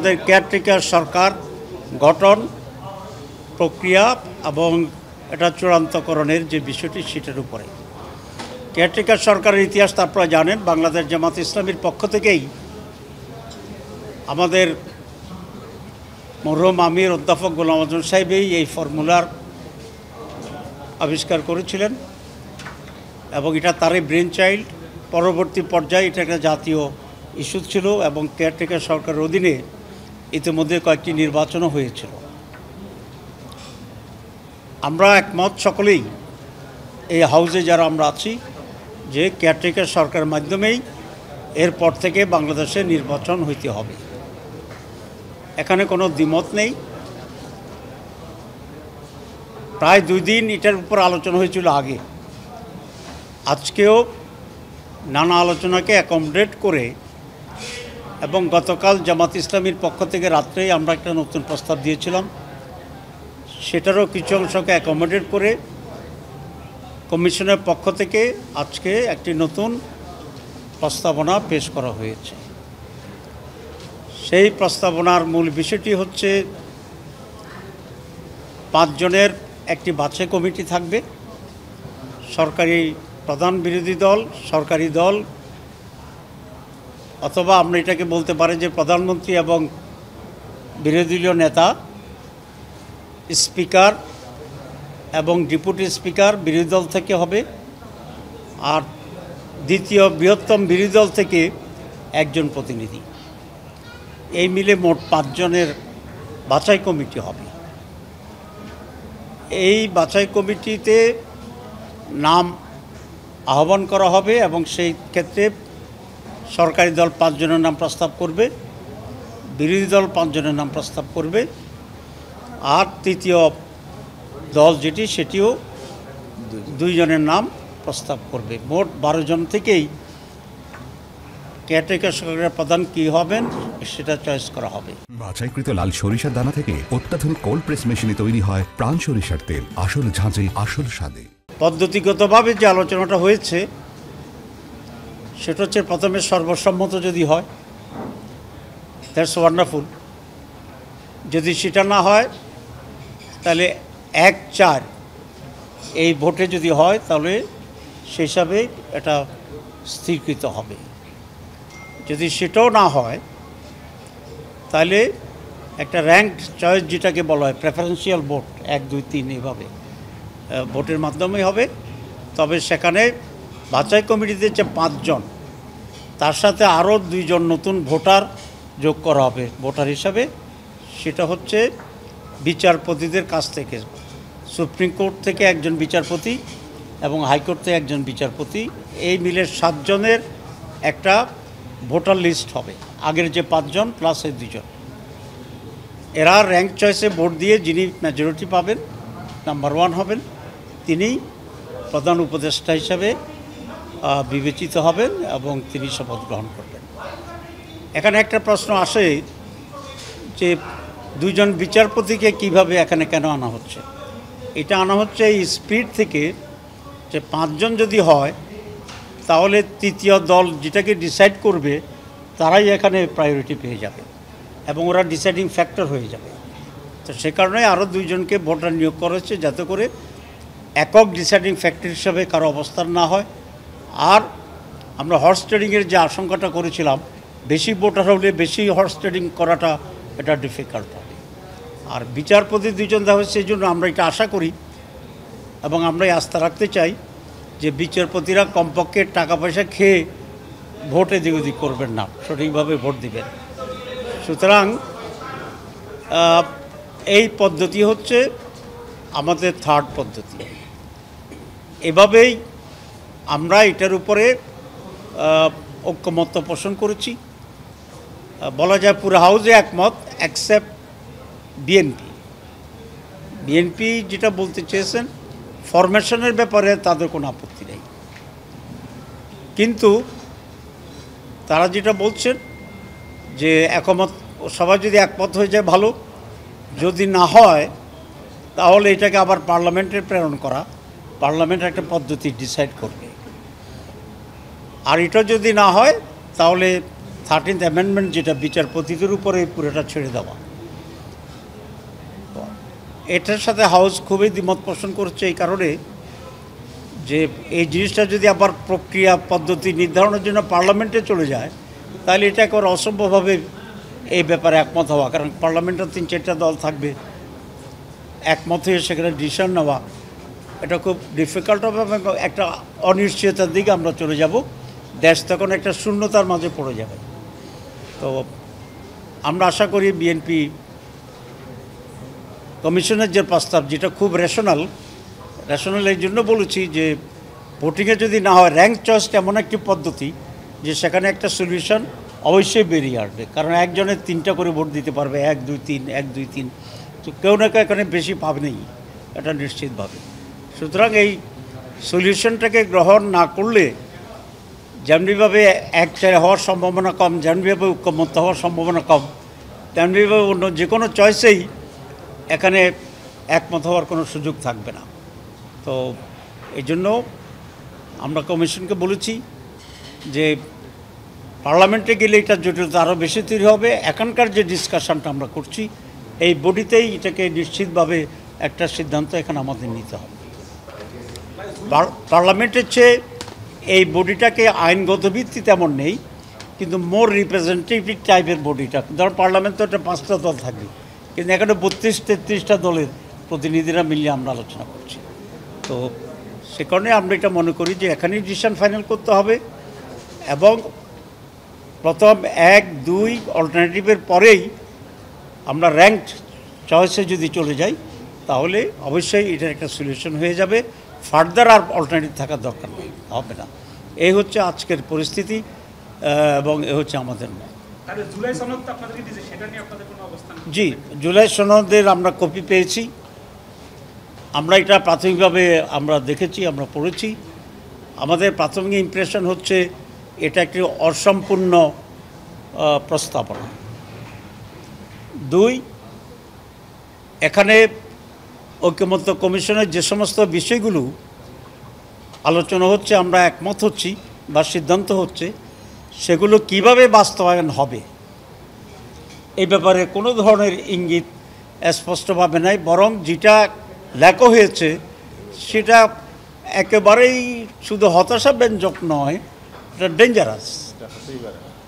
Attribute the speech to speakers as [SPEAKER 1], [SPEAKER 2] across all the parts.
[SPEAKER 1] আমাদের কেয়ারটেকার সরকার গঠন প্রক্রিয়া এবং এটা চূড়ান্তকরণের যে বিষয়টি সেটার উপরে কেয়ারটেকার সরকারের ইতিহাস আপনারা জানেন। বাংলাদেশ জামাত ইসলামীর পক্ষ থেকেই আমাদের মরহুম আমির অধ্যাপক গোলাম আজম সাহেবই এই ফর্মুলার আবিষ্কার করেছিলেন এবং এটা তারই ব্রেন চাইল্ড। পরবর্তী পর্যায়ে এটা একটা জাতীয় ইস্যু ছিল এবং কেয়ারটেকার সরকারের অধীনে ইতিমধ্যে কয়েকটি নির্বাচনও হয়েছিল। আমরা একমত সকলেই এই হাউসে যারা আমরা আছি যে কেয়ারটেকার সরকারের মাধ্যমেই এরপর থেকে বাংলাদেশে নির্বাচন হইতে হবে, এখানে কোনো দ্বিমত নেই। প্রায় 2 দিন এটার উপর আলোচনা হয়েছিল আগে, আজকেও নানা আলোচনাকে অ্যাকোমোডেট করে এবং গতকাল জামাত ইসলামীর পক্ষ থেকে রাত্রেই আমরা একটা নতুন প্রস্তাব দিয়েছিলাম, সেটারও কিছু অংশকে অ্যাকোমোডেট করে কমিশনের পক্ষ থেকে আজকে একটি নতুন প্রস্তাবনা পেশ করা হয়েছে। সেই প্রস্তাবনার মূল বিষয়টি হচ্ছে 5 জনের একটি বাছাই কমিটি থাকবে। সরকারি প্রধান বিরোধী দল, সরকারি দল, অথবা আমরা এটাকে বলতে পারি যে প্রধানমন্ত্রী এবং বিরোধী দলীয় নেতা, স্পিকার এবং ডেপুটি স্পিকার বিরোধী দল থেকে হবে, আর দ্বিতীয় বৃহত্তম বিরোধী দল থেকে একজন প্রতিনিধি। এই মিলে মোট 5 জনের বাছাই কমিটি হবে। এই বাছাই কমিটিতে নাম আহ্বান করা হবে এবং সেই ক্ষেত্রে সরকারি দল 5 জনের নাম প্রস্তাব করবে, বিরোধী দল 5 জনের নাম প্রস্তাব করবে, আর তৃতীয় দল যেটি সেটিও 2 জনের নাম প্রস্তাব করবে। মোট 12 জন থেকেই কেয়ারটেকার সরকারের প্রধান কী হবেন সেটা চয়েস করা হবে।
[SPEAKER 2] বাছাইকৃত লাল সরিষার দানা থেকে অত্যাধুনিক কোল্ড প্রেস মেশিনে তৈরি হয় প্রাণ সরিষার তেল, আসল ঝাঁঝে আসল স্বাদে।
[SPEAKER 1] পদ্ধতিগতভাবে যে আলোচনাটা হয়েছে সেটা হচ্ছে প্রথমে সর্বসম্মত যদি হয়, দ্যাটস ওয়ান্ডারফুল। যদি সেটা না হয় তাহলে 1-4 এই ভোটে যদি হয় তাহলে সেই হিসাবে এটা স্থিরকৃত হবে। যদি সেটাও না হয় তাহলে একটা র্যাঙ্কড চয়েস যেটাকে বলা হয় প্রেফারেন্সিয়াল ভোট 1, 2, 3 এইভাবে ভোটের মাধ্যমেই হবে। তবে সেখানে বাছাই কমিটিতে যে 5 জন, তার সাথে আরও 2 জন নতুন ভোটার যোগ করা হবে ভোটার হিসাবে। সেটা হচ্ছে বিচারপতিদের কাছ থেকে, সুপ্রিম কোর্ট থেকে একজন বিচারপতি এবং হাইকোর্ট থেকে একজন বিচারপতি, এই মিলে 7 জনের একটা ভোটার লিস্ট হবে। আগের যে 5 জন প্লাস এই 2 জন, এরা র্যাঙ্ক চয়েসে ভোট দিয়ে যিনি মেজরিটি পাবেন, নাম্বার 1 হবেন, তিনি প্রধান উপদেষ্টা হিসাবে বিবেচিত হবেন এবং তিনি শপথ গ্রহণ করবেন। এখানে একটা প্রশ্ন আসে যে 2 জন বিচারপতিকে কিভাবে এখানে কেন আনা হচ্ছে? এটা আনা হচ্ছে এই স্পিড থেকে যে 5 জন যদি হয় তাহলে তৃতীয় দল যেটাকে ডিসাইড করবে তারাই এখানে প্রায়োরিটি পেয়ে যাবে এবং ওরা ডিসাইডিং ফ্যাক্টর হয়ে যাবে। তো সে কারণে আরও 2 জনকে ভোটার নিয়োগ করা হচ্ছে যাতে করে একক ডিসাইডিং ফ্যাক্টর হিসাবে কারো অবস্থান না হয়। আর আমরা হর্স ট্রেডিংয়ের যে আশঙ্কাটা করেছিলাম, বেশি ভোটার হলে বেশি হর্স ট্রেডিং করাটা এটা ডিফিকাল্ট হবে। আর বিচারপতি 2 জন দেওয়া হচ্ছে, সেই জন্য আমরা এটা আশা করি এবং আমরা আস্থা রাখতে চাই যে বিচারপতিরা কমপক্ষে টাকা পয়সা খেয়ে ভোটে এদিক ওদিক করবেন না, সঠিকভাবে ভোট দিবেন। সুতরাং এই পদ্ধতি হচ্ছে আমাদের 3rd পদ্ধতি। এভাবেই আমরা এটার উপরে ঐক্যমত্য পোষণ করেছি। বলা যায় পুরো হাউসে একমত অ্যাকসেপ্ট বিএনপি যেটা বলতে চেয়েছেন ফরমেশনের ব্যাপারে তাদের কোনো আপত্তি নেই, কিন্তু তারা যেটা বলছেন যে একমত, সবাই যদি একমত হয়ে যায় ভালো, যদি না হয় তাহলে এটাকে আবার পার্লামেন্টে প্রেরণ করা, পার্লামেন্ট একটা পদ্ধতি ডিসাইড করবে। আর এটা যদি না হয় তাহলে 13th অ্যামেন্ডমেন্ট, যেটা বিচারপতিদের উপরে পুরোটা ছেড়ে দেওয়া। এটার সাথে হাউস খুবই দ্বিমত পোষণ করছে এই কারণে যে এই জিনিসটা যদি আবার প্রক্রিয়া পদ্ধতি নির্ধারণের জন্য পার্লামেন্টে চলে যায়, তাহলে এটা একেবারে অসম্ভবভাবে এই ব্যাপারে একমত হওয়া, কারণ পার্লামেন্টের 3-4টা দল থাকবে, একমত হয়ে সেখানে ডিসিশন নেওয়া এটা খুব ডিফিকাল্ট হবে এবং একটা অনিশ্চয়তার দিকে আমরা চলে যাব। দেশ তখন একটা শূন্যতার মাঝে পড়ে যাবে। তো আমরা আশা করি বিএনপি কমিশনের যে প্রস্তাব, যেটা খুব রেশনাল এই জন্য বলেছি যে ভোটিংয়ে যদি না হয়, র্যাঙ্ক চয়েসটা এমন একটি পদ্ধতি যে সেখানে একটা সলিউশন অবশ্যই বেরিয়ে আসবে, কারণ একজনের 3টা করে ভোট দিতে পারবে, 1 2 3 1 2 3, তো কেউ না কেউ এখানে বেশি পাবে নেই, এটা নিশ্চিতভাবে। সুতরাং এই সলিউশনটাকে গ্রহণ না করলে যেমনিভাবে 1-4 হওয়ার সম্ভাবনা কম, যেমনিভাবে ঐক্যমত্য হওয়ার সম্ভাবনা কম, তেমনিভাবে অন্য যে কোনো চয়েসেই এখানে একমত হওয়ার কোনো সুযোগ থাকবে না। তো এই জন্য আমরা কমিশনকে বলেছি যে পার্লামেন্টে গেলে এটার জটিলতা আরও বেশি তৈরি হবে। এখনকার যে ডিসকাশনটা আমরা করছি, এই বডিতেই এটাকে নিশ্চিতভাবে একটা সিদ্ধান্ত এখানে আমাদের নিতে হবে। পার্লামেন্টের চেয়ে এই বডিটাকে আইনগত ভিত্তি তেমন নেই, কিন্তু মোর রিপ্রেজেন্টেটিভ টাইপের বডিটা, ধরুন পার্লামেন্ট তো একটা 5টা দল থাকবে, কিন্তু এখানে 32-33টা দলের প্রতিনিধিরা মিলিয়ে আমরা আলোচনা করছি। তো সে কারণে আমরা এটা মনে করি যে এখানেই ডিসিশন ফাইনাল করতে হবে এবং প্রথম 1-2 অল্টারনেটিভের পরেই আমরা র্যাঙ্কড চয়েসে যদি চলে যাই, তাহলে অবশ্যই এটার একটা সলিউশন হয়ে যাবে। ফার্দার আর অল্টারনেটিভ থাকার দরকার নেই, হবে না। এই হচ্ছে আজকের পরিস্থিতি এবং এ হচ্ছে আমাদের মত। জি, জুলাই সনদের আমরা কপি পেয়েছি। আমরা এটা প্রাথমিকভাবে আমরা দেখেছি, আমরা পড়েছি। আমাদের প্রাথমিক ইমপ্রেশন হচ্ছে এটা একটি অসম্পূর্ণ প্রস্তাবনা। 2, এখানে ঐকমত্য কমিশনের যে সমস্ত বিষয়গুলো আলোচনা হচ্ছে, আমরা একমত হচ্ছি বা সিদ্ধান্ত হচ্ছে, সেগুলো কিভাবে বাস্তবায়ন হবে এই ব্যাপারে কোনো ধরনের ইঙ্গিত স্পষ্টভাবে নাই, বরং যেটা লেখা হয়েছে সেটা একেবারেই শুধু হতাশাব্যঞ্জক নয়, এটা ডেঞ্জারাস।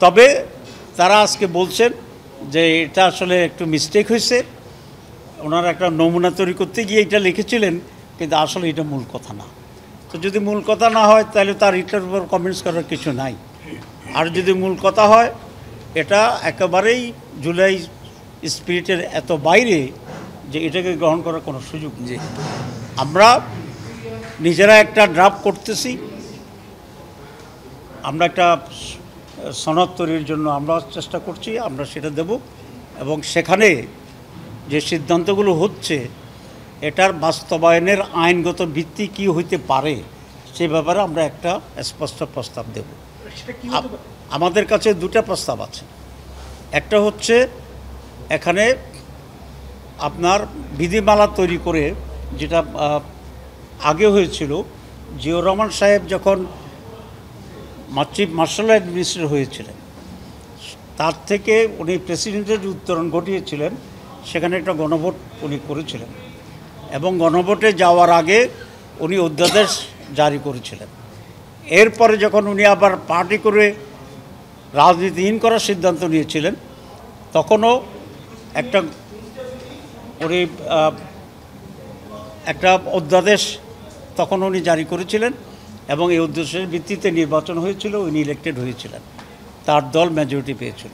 [SPEAKER 1] তবে তারা আজকে বলছেন যে এটা আসলে একটু মিস্টেক হয়েছে, ওনারা একটা নমুনা তৈরি করতে গিয়ে এটা লিখেছিলেন, কিন্তু আসলে এটা মূল কথা না। তো যদি মূল কথা না হয় তাহলে তার এটার উপর কমেন্টস করার কিছু নাই। আর যদি মূল কথা হয়, এটা একেবারেই জুলাই স্পিরিটের এত বাইরে যে এটাকে গ্রহণ করার কোনো সুযোগ নেই। আমরা নিজেরা একটা ড্রাফট করতেছি, আমরা একটা সনদ তৈরির জন্য আমরা চেষ্টা করছি, আমরা সেটা দেব এবং সেখানে যে সিদ্ধান্তগুলো হচ্ছে এটার বাস্তবায়নের আইনগত ভিত্তি কী হইতে পারে সে ব্যাপারে আমরা একটা স্পষ্ট প্রস্তাব দেব। আমাদের কাছে 2টা প্রস্তাব আছে। একটা হচ্ছে এখানে আপনার বিধিমালা তৈরি করে, যেটা আগে হয়েছিল, জিয়াউর রহমান সাহেব যখন চিফ মার্শাল অ্যাডমিনিস্ট্রেটর হয়েছিলেন, তার থেকে উনি প্রেসিডেন্টের উত্তরণ ঘটিয়েছিলেন, সেখানে একটা গণভোট উনি করেছিলেন এবং গণভোটে যাওয়ার আগে উনি অধ্যাদেশ জারি করেছিলেন। এরপরে যখন উনি আবার পার্টি করে রাজনীতিহীন করার সিদ্ধান্ত নিয়েছিলেন, তখনও উনি একটা অধ্যাদেশ তখন উনি জারি করেছিলেন এবং এই অধ্যাদেশের ভিত্তিতে নির্বাচন হয়েছিল, উনি ইলেক্টেড হয়েছিলেন, তার দল মেজরিটি পেয়েছিল।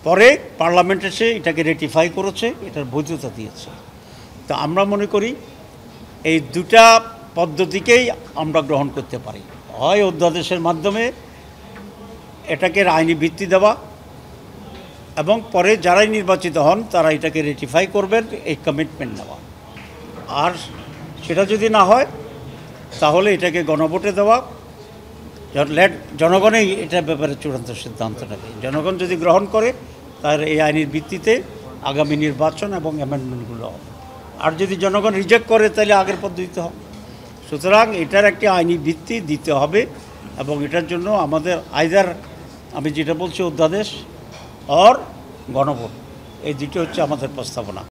[SPEAKER 1] পরে পার্লামেন্ট এসে এটাকে রেটিফাই করেছে, এটার বৈধতা দিয়েছে। তো আমরা মনে করি এই 2টা পদ্ধতিকেই আমরা গ্রহণ করতে পারি। হয় অধ্যাদেশের মাধ্যমে এটাকে আইনি ভিত্তি দেওয়া এবং পরে যারাই নির্বাচিত হন তারা এটাকে রেটিফাই করবেন, এই কমিটমেন্ট নেওয়া। আর সেটা যদি না হয় তাহলে এটাকে গণভোটে দেওয়া, জনগণই এটার ব্যাপারে চূড়ান্ত সিদ্ধান্ত নেবে। জনগণ যদি গ্রহণ করে তাহলে এই আইনের ভিত্তিতে আগামী নির্বাচন এবং অ্যামেন্ডমেন্টগুলো হবে। আর যদি জনগণ রিজেক্ট করে তাহলে আগের পদ্ধতিতে হবে। সুতরাং এটার একটি আইনি ভিত্তি দিতে হবে এবং এটার জন্য আমাদের আইদার আমি যেটা বলছি অধ্যাদেশ অর গণভোট, এই দুটো হচ্ছে আমাদের প্রস্তাবনা।